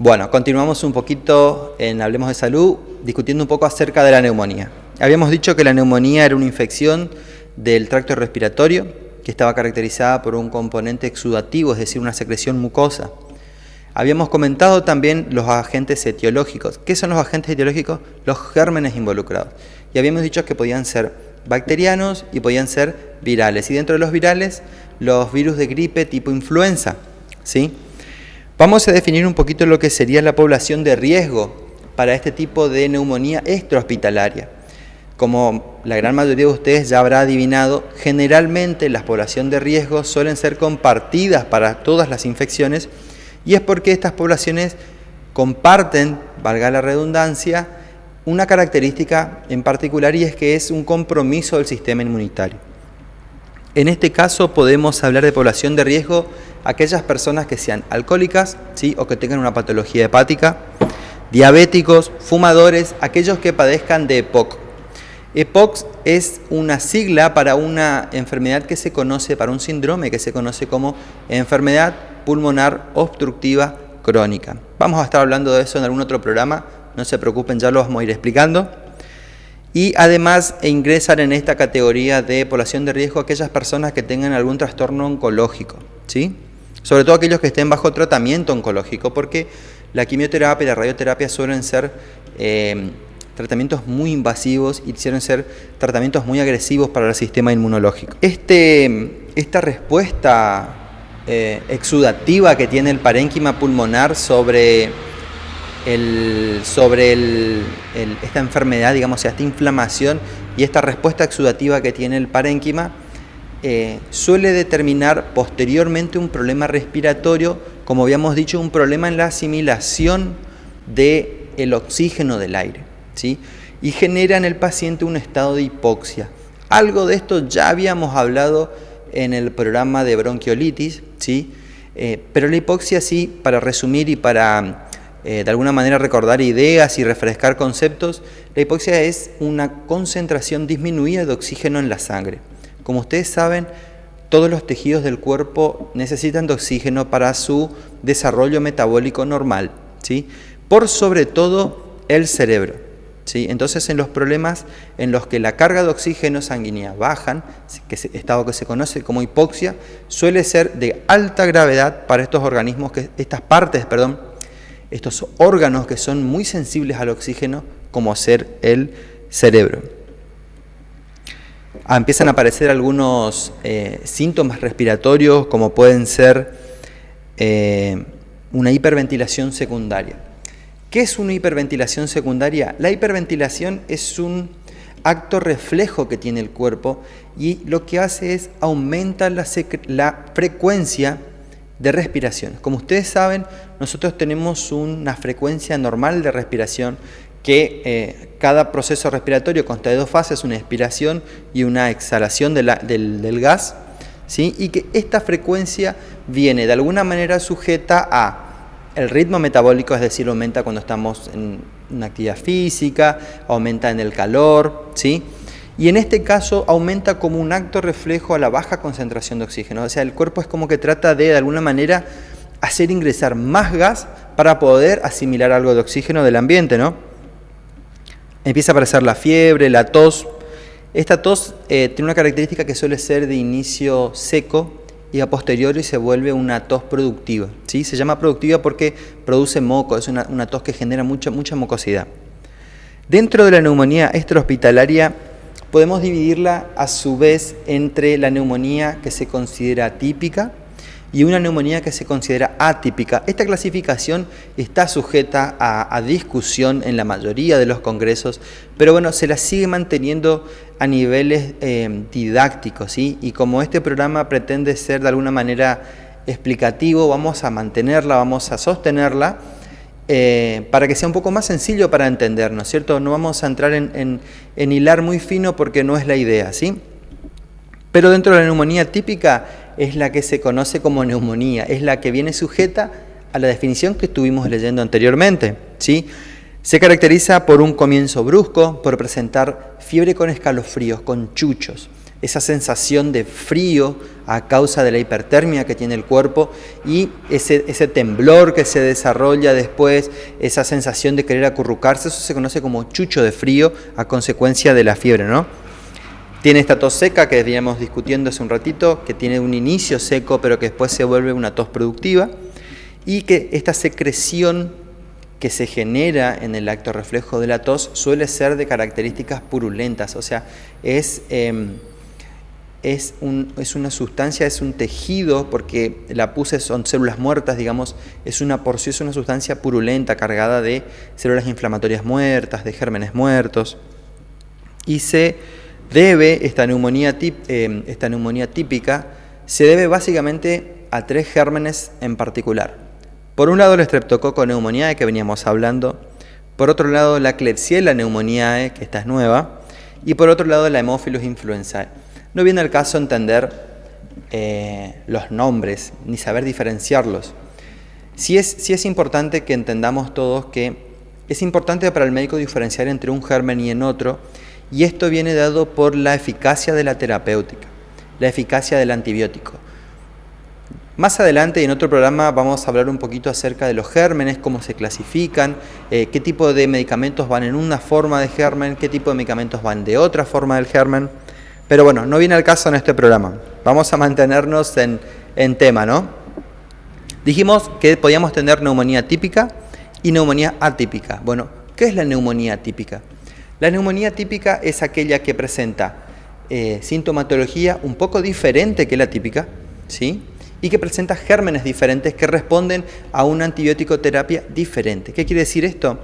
Bueno, continuamos un poquito en Hablemos de Salud, discutiendo un poco acerca de la neumonía. Habíamos dicho que la neumonía era una infección del tracto respiratorio que estaba caracterizada por un componente exudativo, es decir, una secreción mucosa. Habíamos comentado también los agentes etiológicos. ¿Qué son los agentes etiológicos? Los gérmenes involucrados. Y habíamos dicho que podían ser bacterianos y podían ser virales. Y dentro de los virales, los virus de gripe tipo influenza, ¿sí? Vamos a definir un poquito lo que sería la población de riesgo para este tipo de neumonía extrahospitalaria. Como la gran mayoría de ustedes ya habrá adivinado, generalmente las poblaciones de riesgo suelen ser compartidas para todas las infecciones, y es porque estas poblaciones comparten, valga la redundancia, una característica en particular, y es que es un compromiso del sistema inmunitario. En este caso podemos hablar de población de riesgo aquellas personas que sean alcohólicas, ¿sí?, o que tengan una patología hepática, diabéticos, fumadores, aquellos que padezcan de EPOC. EPOC es una sigla para una enfermedad que se conoce, para un síndrome que se conoce como enfermedad pulmonar obstructiva crónica. Vamos a estar hablando de eso en algún otro programa, no se preocupen, ya lo vamos a ir explicando. Y además ingresan en esta categoría de población de riesgo aquellas personas que tengan algún trastorno oncológico, ¿sí? Sobre todo aquellos que estén bajo tratamiento oncológico, porque la quimioterapia y la radioterapia suelen ser tratamientos muy invasivos y suelen ser tratamientos muy agresivos para el sistema inmunológico. Esta respuesta exudativa que tiene el parénquima pulmonar sobre esta enfermedad, digamos, esta inflamación, y esta respuesta exudativa que tiene el parénquima suele determinar posteriormente un problema respiratorio, como habíamos dicho, un problema en la asimilación del oxígeno del aire, ¿sí? Y genera en el paciente un estado de hipoxia. Algo de esto ya habíamos hablado en el programa de bronquiolitis, ¿sí? Pero la hipoxia, sí, para resumir y para de alguna manera recordar ideas y refrescar conceptos, la hipoxia es una concentración disminuida de oxígeno en la sangre. Como ustedes saben, todos los tejidos del cuerpo necesitan de oxígeno para su desarrollo metabólico normal, ¿sí? Por sobre todo el cerebro, ¿sí? Entonces, en los problemas en los que la carga de oxígeno sanguínea bajan, estado que se conoce como hipoxia, suele ser de alta gravedad para estos organismos, estos órganos que son muy sensibles al oxígeno, como ser el cerebro. Empiezan a aparecer algunos síntomas respiratorios, como pueden ser una hiperventilación secundaria. ¿Qué es una hiperventilación secundaria? La hiperventilación es un acto reflejo que tiene el cuerpo, y lo que hace es aumentar la frecuencia de respiración. Como ustedes saben, nosotros tenemos una frecuencia normal de respiración que cada proceso respiratorio consta de dos fases, una inspiración y una exhalación del gas, ¿sí? Y que esta frecuencia viene de alguna manera sujeta a el ritmo metabólico, es decir, aumenta cuando estamos en una actividad física, aumenta en el calor, ¿sí? Y en este caso aumenta como un acto reflejo a la baja concentración de oxígeno. O sea, el cuerpo es como que trata de alguna manera hacer ingresar más gas para poder asimilar algo de oxígeno del ambiente, ¿no? Empieza a aparecer la fiebre, la tos. Esta tos tiene una característica que suele ser de inicio seco y a posteriori se vuelve una tos productiva, ¿sí? Se llama productiva porque produce moco, es una tos que genera mucha mucosidad. Dentro de la neumonía extrahospitalaria podemos dividirla a su vez entre la neumonía que se considera típica y una neumonía que se considera atípica. Esta clasificación está sujeta a discusión en la mayoría de los congresos, pero bueno, se la sigue manteniendo a niveles didácticos, ¿sí? Y como este programa pretende ser de alguna manera explicativo, vamos a mantenerla, vamos a sostenerla, para que sea un poco más sencillo para entendernos, ¿cierto? No vamos a entrar en hilar muy fino porque no es la idea, ¿sí? Pero dentro de la neumonía típica es la que se conoce como neumonía, es la que viene sujeta a la definición que estuvimos leyendo anteriormente, ¿sí? Se caracteriza por un comienzo brusco, por presentar fiebre con escalofríos, con chuchos, esa sensación de frío a causa de la hipertermia que tiene el cuerpo y ese temblor que se desarrolla después, esa sensación de querer acurrucarse, eso se conoce como chucho de frío a consecuencia de la fiebre, ¿no? Tiene esta tos seca que veníamos discutiendo hace un ratito, que tiene un inicio seco pero que después se vuelve una tos productiva, y que esta secreción que se genera en el acto reflejo de la tos suele ser de características purulentas, o sea, es una sustancia, es un tejido, porque la pus son células muertas, digamos, es una porción, es una sustancia purulenta, cargada de células inflamatorias muertas, de gérmenes muertos, y se debe, esta neumonía típica, se debe básicamente a 3 gérmenes en particular. Por un lado el Streptococcus pneumoniae, que veníamos hablando, por otro lado la Klebsiella pneumoniae, que esta es nueva, y por otro lado la Haemophilus influenzae. No viene al caso entender los nombres, ni saber diferenciarlos. Sí es importante que entendamos todos que es importante para el médico diferenciar entre un germen y en otro, y esto viene dado por la eficacia de la terapéutica, la eficacia del antibiótico. Más adelante, en otro programa, vamos a hablar un poquito acerca de los gérmenes, cómo se clasifican, qué tipo de medicamentos van en una forma de germen, qué tipo de medicamentos van de otra forma del germen. Pero bueno, no viene al caso en este programa. Vamos a mantenernos en tema, ¿no? Dijimos que podíamos tener neumonía típica y neumonía atípica. Bueno, ¿qué es la neumonía típica? La neumonía típica es aquella que presenta sintomatología un poco diferente que la típica, ¿sí? Y que presenta gérmenes diferentes que responden a una antibiótico terapia diferente. ¿Qué quiere decir esto?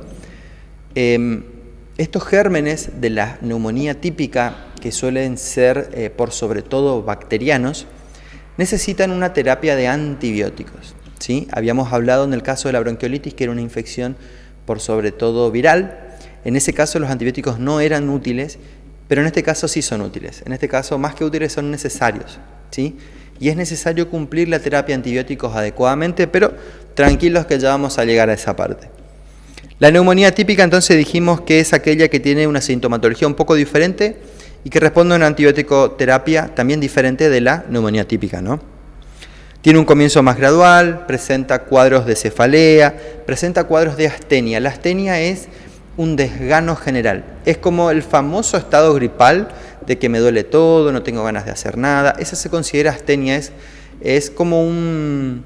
Estos gérmenes de la neumonía típica, que suelen ser por sobre todo bacterianos, necesitan una terapia de antibióticos, ¿sí? Habíamos hablado en el caso de la bronquiolitis que era una infección por sobre todo viral. En ese caso los antibióticos no eran útiles, pero en este caso sí son útiles. En este caso, más que útiles, son necesarios, ¿sí? Y es necesario cumplir la terapia de antibióticos adecuadamente, pero tranquilos que ya vamos a llegar a esa parte. La neumonía típica, entonces, dijimos que es aquella que tiene una sintomatología un poco diferente y que responde a una antibiótico terapia también diferente de la neumonía típica, ¿no? Tiene un comienzo más gradual, presenta cuadros de cefalea, presenta cuadros de astenia. La astenia es un desgano general. Es como el famoso estado gripal de que me duele todo, no tengo ganas de hacer nada. Esa se considera astenia, es como un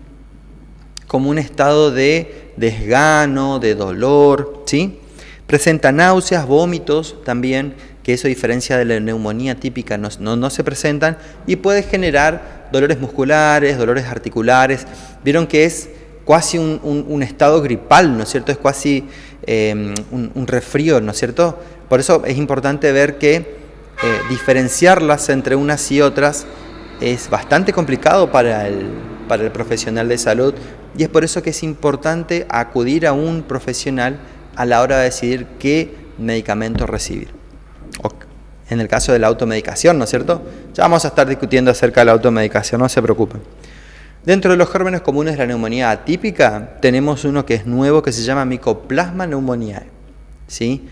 estado de desgano, de dolor, ¿sí? Presenta náuseas, vómitos también, que eso a diferencia de la neumonía típica no se presentan, y puede generar dolores musculares, dolores articulares. Vieron que es casi un estado gripal, ¿no es cierto? Es casi un resfrío, ¿no es cierto? Por eso es importante ver que diferenciarlas entre unas y otras es bastante complicado para el profesional de salud, y es por eso que es importante acudir a un profesional a la hora de decidir qué medicamento recibir. En el caso de la automedicación, ¿no es cierto? Ya vamos a estar discutiendo acerca de la automedicación, no se preocupen. Dentro de los gérmenes comunes de la neumonía atípica, tenemos uno que es nuevo, que se llama Mycoplasma pneumoniae, ¿sí?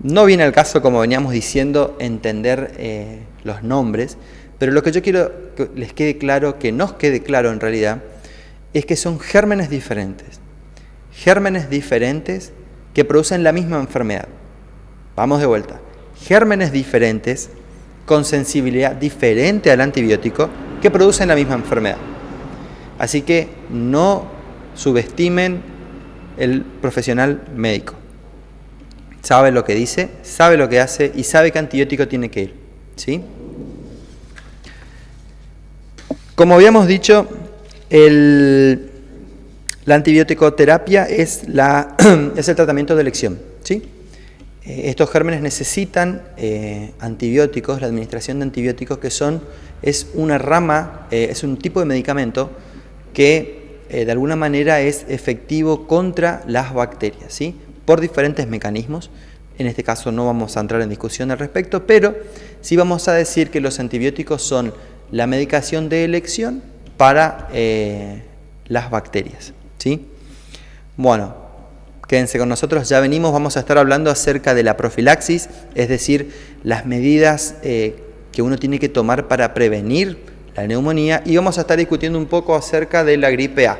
No viene al caso, como veníamos diciendo, entender los nombres, pero lo que yo quiero que les quede claro, que nos quede claro en realidad, es que son gérmenes diferentes que producen la misma enfermedad. Vamos de vuelta. Gérmenes diferentes con sensibilidad diferente al antibiótico que producen la misma enfermedad. Así que no subestimen el profesional médico. Sabe lo que dice, sabe lo que hace y sabe qué antibiótico tiene que ir, ¿sí? Como habíamos dicho, la antibiótico-terapia es el tratamiento de elección, ¿sí? Estos gérmenes necesitan antibióticos, la administración de antibióticos, es una rama, es un tipo de medicamento que de alguna manera es efectivo contra las bacterias, ¿sí? Por diferentes mecanismos. En este caso no vamos a entrar en discusión al respecto, pero sí vamos a decir que los antibióticos son la medicación de elección para las bacterias, ¿sí? Bueno, Quédense con nosotros, ya venimos, vamos a estar hablando acerca de la profilaxis, es decir, las medidas que uno tiene que tomar para prevenir la neumonía, y vamos a estar discutiendo un poco acerca de la gripe A.